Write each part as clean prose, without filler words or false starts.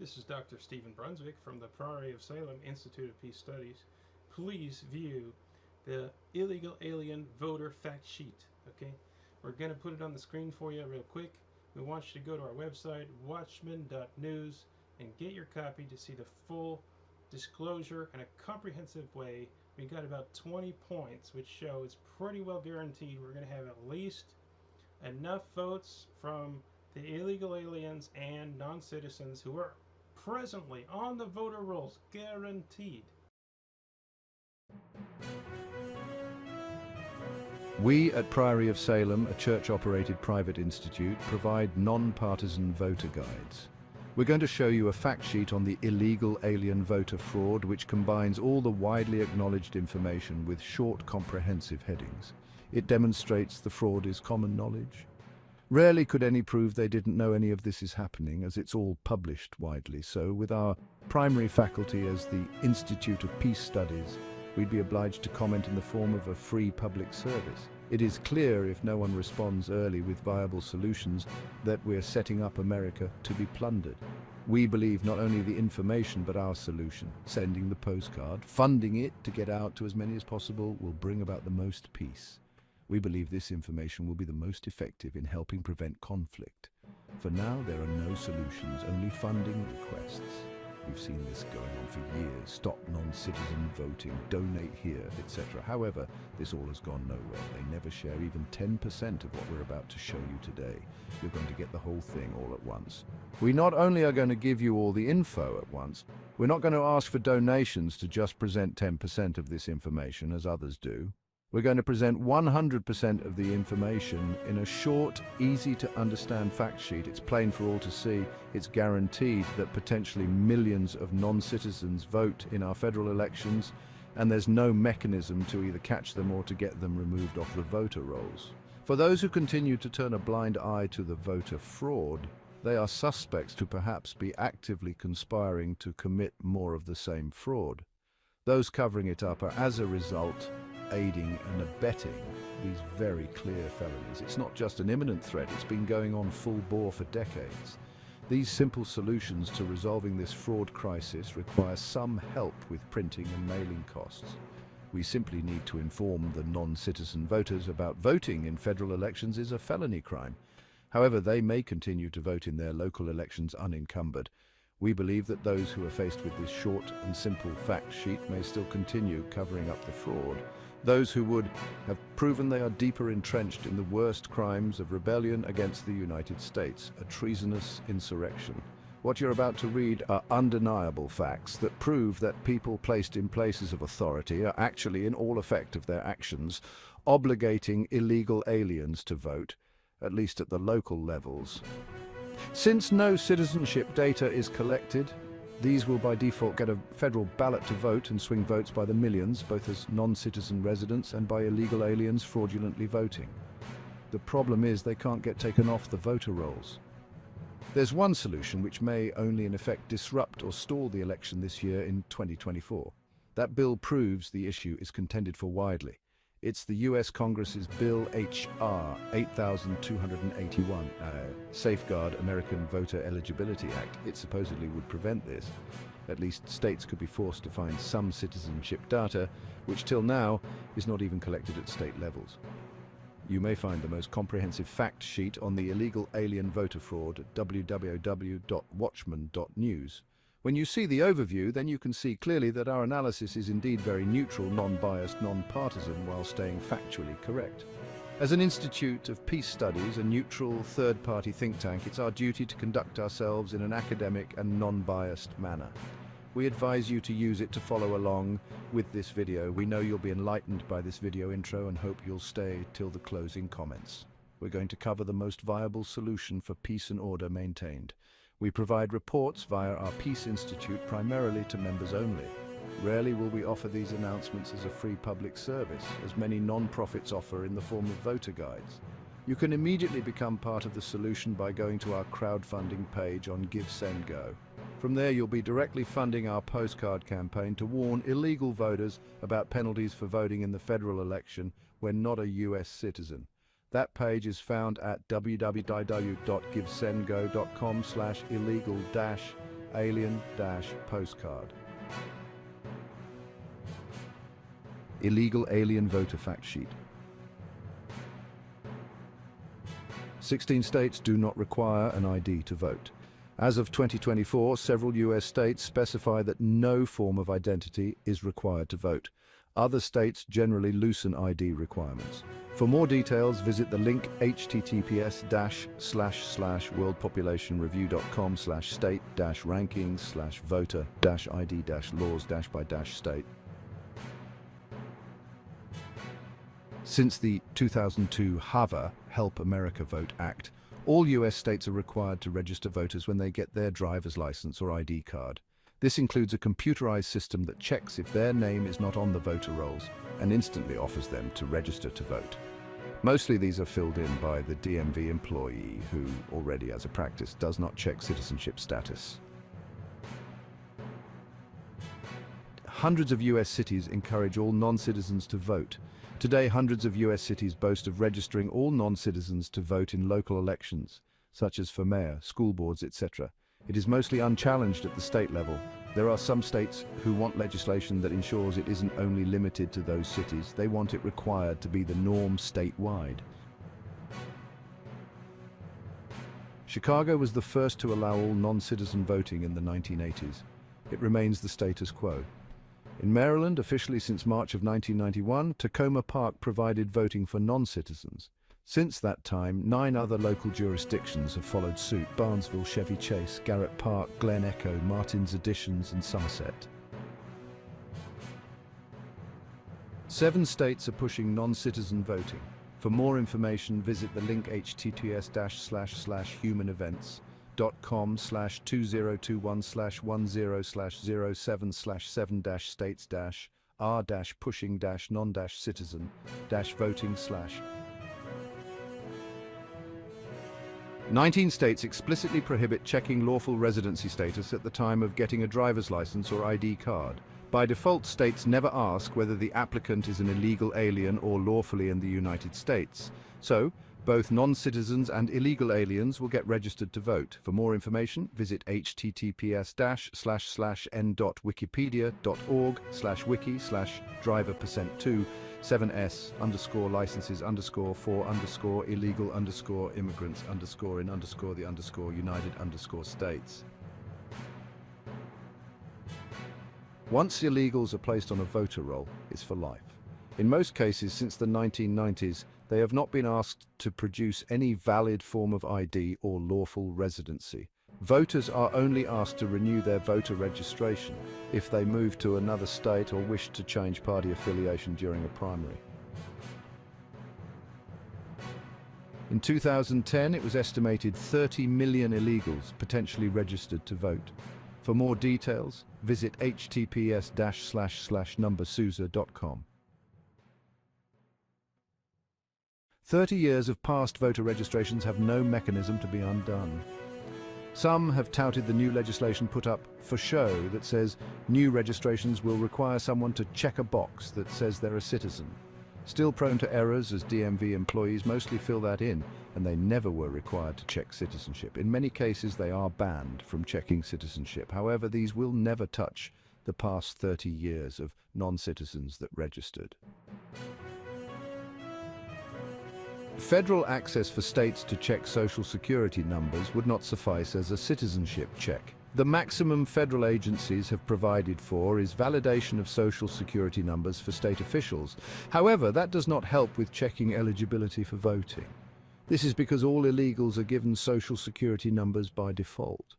This is Dr. Stephen Brunswick from the Priory of Salem Institute of Peace Studies. Please view the illegal alien voter fact sheet. Okay, we're going to put it on the screen for you real quick. We want you to go to our website, watchman.news, and get your copy to see the full disclosure in a comprehensive way. We got about 20 points, which show it's pretty well guaranteed we're going to have at least enough votes from the illegal aliens and non-citizens who are presently on the voter rolls, guaranteed. We at Priory of Salem, a church-operated private institute, provide non-partisan voter guides. We're going to show you a fact sheet on the illegal alien voter fraud, which combines all the widely acknowledged information with short, comprehensive headings. It demonstrates the fraud is common knowledge. Rarely could any prove they didn't know any of this is happening, as it's all published widely. So, with our primary faculty as the Institute of Peace Studies, we'd be obliged to comment in the form of a free public service. It is clear, if no one responds early with viable solutions, that we're setting up America to be plundered. We believe not only the information but our solution, sending the postcard, funding it to get out to as many as possible, will bring about the most peace. We believe this information will be the most effective in helping prevent conflict. For now, there are no solutions, only funding requests. We've seen this going on for years. Stop non-citizen voting, donate here, etc. However, this all has gone nowhere. They never share even 10% of what we're about to show you today. You're going to get the whole thing all at once. We not only are going to give you all the info at once, we're not going to ask for donations to just present 10% of this information as others do. We're going to present 100% of the information in a short, easy-to-understand fact sheet. It's plain for all to see. It's guaranteed that potentially millions of non-citizens vote in our federal elections, and there's no mechanism to either catch them or to get them removed off the voter rolls. For those who continue to turn a blind eye to the voter fraud, they are suspects to perhaps be actively conspiring to commit more of the same fraud. Those covering it up are, as a result, aiding and abetting these very clear felonies. It's not just an imminent threat, it's been going on full bore for decades. These simple solutions to resolving this fraud crisis require some help with printing and mailing costs. We simply need to inform the non-citizen voters about voting in federal elections is a felony crime. However, they may continue to vote in their local elections unencumbered. We believe that those who are faced with this short and simple fact sheet may still continue covering up the fraud. Those who would have proven they are deeper entrenched in the worst crimes of rebellion against the United States, a treasonous insurrection. What you're about to read are undeniable facts that prove that people placed in places of authority are actually in all effect of their actions, obligating illegal aliens to vote, at least at the local levels. Since no citizenship data is collected, these will by default get a federal ballot to vote and swing votes by the millions, both as non-citizen residents and by illegal aliens fraudulently voting. The problem is they can't get taken off the voter rolls. There's one solution which may only in effect disrupt or stall the election this year in 2024. That bill proves the issue is contended for widely. It's the US Congress's Bill H.R. 8281, Safeguard American Voter Eligibility Act. It supposedly would prevent this. At least states could be forced to find some citizenship data, which till now is not even collected at state levels. You may find the most comprehensive fact sheet on the illegal alien voter fraud at www.watchman.news. When you see the overview, then you can see clearly that our analysis is indeed very neutral, non-biased, non-partisan, while staying factually correct. As an institute of peace studies, a neutral third-party think tank, it's our duty to conduct ourselves in an academic and non-biased manner. We advise you to use it to follow along with this video. We know you'll be enlightened by this video intro and hope you'll stay till the closing comments. We're going to cover the most viable solution for peace and order maintained. We provide reports via our Peace Institute primarily to members only. Rarely will we offer these announcements as a free public service, as many non-profits offer in the form of voter guides. You can immediately become part of the solution by going to our crowdfunding page on GiveSendGo. From there, you'll be directly funding our postcard campaign to warn illegal voters about penalties for voting in the federal election when not a US citizen. That page is found at www.givesendgo.com/illegal- alien-postcard. Illegal alien voter fact sheet. 16 states do not require an ID to vote. As of 2024, several US states specify that no form of identity is required to vote. Other states generally loosen ID requirements. For more details, visit the link https://worldpopulation-review.com/state-rankings/voter-id-laws-by-state. Since the 2002 HAVA, Help America Vote Act, all US states are required to register voters when they get their driver's license or ID card. This includes a computerized system that checks if their name is not on the voter rolls and instantly offers them to register to vote. Mostly these are filled in by the DMV employee who, already as a practice, does not check citizenship status. Hundreds of US cities encourage all non-citizens to vote. Today, hundreds of US cities boast of registering all non-citizens to vote in local elections, such as for mayor, school boards, etc. It is mostly unchallenged at the state level. There are some states who want legislation that ensures it isn't only limited to those cities. They want it required to be the norm statewide. Chicago was the first to allow all non-citizen voting in the 1980s. It remains the status quo. In Maryland, officially since March of 1991, Tacoma Park provided voting for non-citizens. Since that time, 9 other local jurisdictions have followed suit: Barnesville, Chevy Chase, Garrett Park, Glen Echo, Martin's Additions, and Somerset. 7 states are pushing non-citizen voting. For more information, visit the link https://humanevents.com/2021/10/7/states-r-pushing-non-citizen-voting/. 19 states explicitly prohibit checking lawful residency status at the time of getting a driver's license or ID card. By default, states never ask whether the applicant is an illegal alien or lawfully in the United States. So, both non-citizens and illegal aliens will get registered to vote. For more information, visit https://n.wikipedia.org/wiki/driver%2 7s_licenses_for_illegal_immigrants_in_the_United_States. Once illegals are placed on a voter roll, it's for life. In most cases since the 1990s, they have not been asked to produce any valid form of ID or lawful residency. Voters are only asked to renew their voter registration if they move to another state or wish to change party affiliation during a primary. In 2010, it was estimated 30 million illegals potentially registered to vote. For more details, visit https://numbersousa.com. 30 years of past voter registrations have no mechanism to be undone. Some have touted the new legislation put up for show that says new registrations will require someone to check a box that says they're a citizen. Still prone to errors, as DMV employees mostly fill that in, and they never were required to check citizenship. In many cases, they are banned from checking citizenship. However, these will never touch the past 30 years of non-citizens that registered. Federal access for states to check Social Security numbers would not suffice as a citizenship check. The maximum federal agencies have provided for is validation of Social Security numbers for state officials. However, that does not help with checking eligibility for voting. This is because all illegals are given Social Security numbers by default.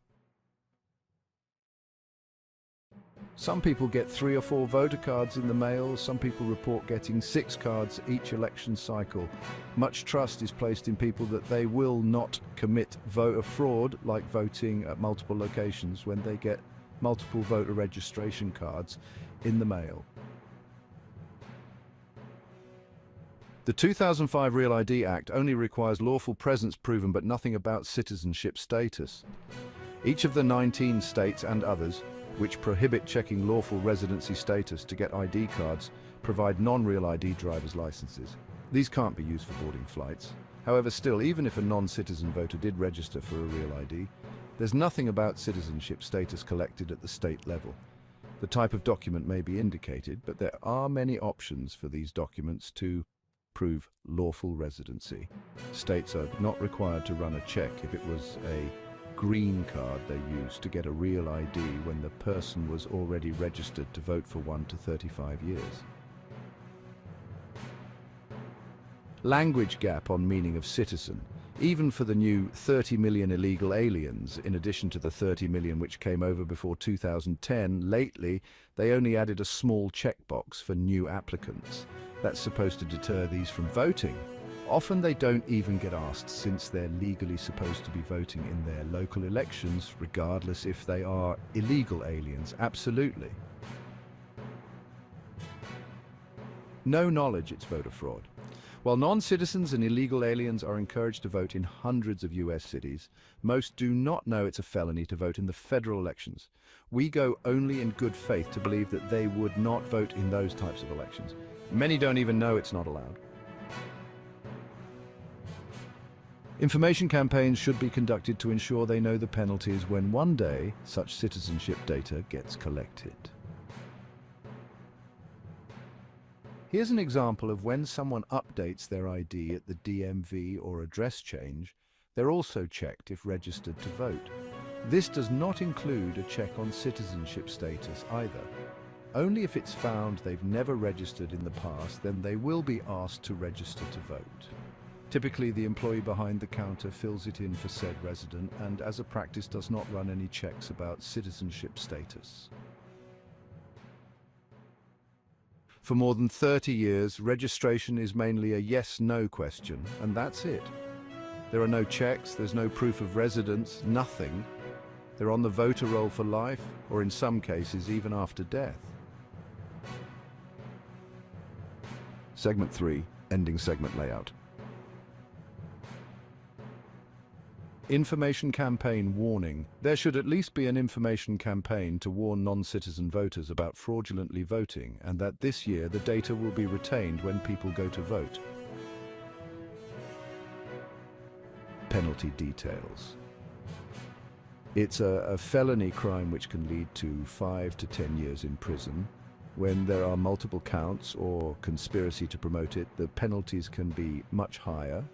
Some people get 3 or 4 voter cards in the mail. Some people report getting 6 cards each election cycle. Much trust is placed in people that they will not commit voter fraud, like voting at multiple locations, when they get multiple voter registration cards in the mail. The 2005 Real ID Act only requires lawful presence proven but nothing about citizenship status. Each of the 19 states and others which prohibit checking lawful residency status to get ID cards provide non-real ID driver's licenses. These can't be used for boarding flights. However, still, even if a non-citizen voter did register for a real ID, There's nothing about citizenship status collected at the state level. The type of document may be indicated, but there are many options for these documents to prove lawful residency. States are not required to run a check if it was a green card they used to get a real ID when the person was already registered to vote for 1 to 35 years. Language gap on meaning of citizen. Even for the new 30 million illegal aliens, in addition to the 30 million which came over before 2010, lately they only added a small checkbox for new applicants. That's supposed to deter these from voting. Often they don't even get asked, since they're legally supposed to be voting in their local elections, regardless if they are illegal aliens. Absolutely. No knowledge it's voter fraud. While non-citizens and illegal aliens are encouraged to vote in hundreds of US cities, most do not know it's a felony to vote in the federal elections. We go only in good faith to believe that they would not vote in those types of elections. Many don't even know it's not allowed. Information campaigns should be conducted to ensure they know the penalties when one day such citizenship data gets collected. Here's an example of when someone updates their ID at the DMV or address change, they're also checked if registered to vote. This does not include a check on citizenship status either. Only if it's found they've never registered in the past, then they will be asked to register to vote. Typically, the employee behind the counter fills it in for said resident and, as a practice, does not run any checks about citizenship status. For more than 30 years, registration is mainly a yes-no question, and that's it. There are no checks, there's no proof of residence, nothing. They're on the voter roll for life, or in some cases, even after death. Segment 3, ending segment layout. Information campaign warning. There should at least be an information campaign to warn non-citizen voters about fraudulently voting, and that this year the data will be retained when people go to vote. Penalty details. It's a felony crime which can lead to 5 to 10 years in prison. When there are multiple counts or conspiracy to promote it, the penalties can be much higher.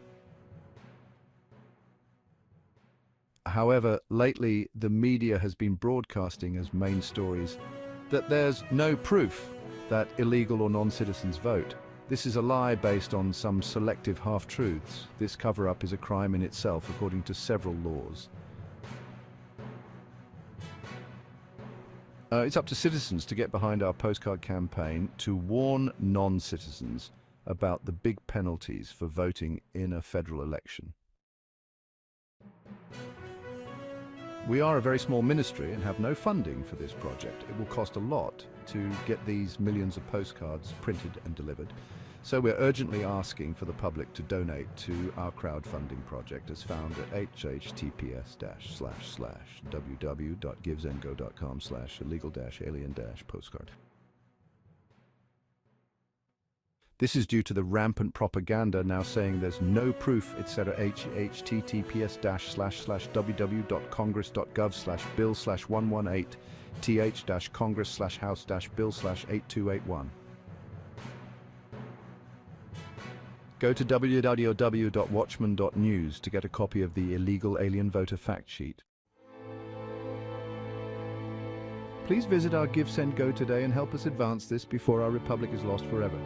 However, lately the media has been broadcasting as main stories that there's no proof that illegal or non-citizens vote. This is a lie based on some selective half-truths. This cover-up is a crime in itself, according to several laws. It's up to citizens to get behind our postcard campaign to warn non-citizens about the big penalties for voting in a federal election. We are a very small ministry and have no funding for this project. It will cost a lot to get these millions of postcards printed and delivered. So we're urgently asking for the public to donate to our crowdfunding project, as found at https://www.givesendgo.com/illegal-alien-postcard. This is due to the rampant propaganda now saying there's no proof, etc. https://www.congress.gov/bill/118th-congress/house-bill/8281. Go to www.watchman.news to get a copy of the illegal alien voter fact sheet. Please visit our Give Send Go today and help us advance this before our republic is lost forever.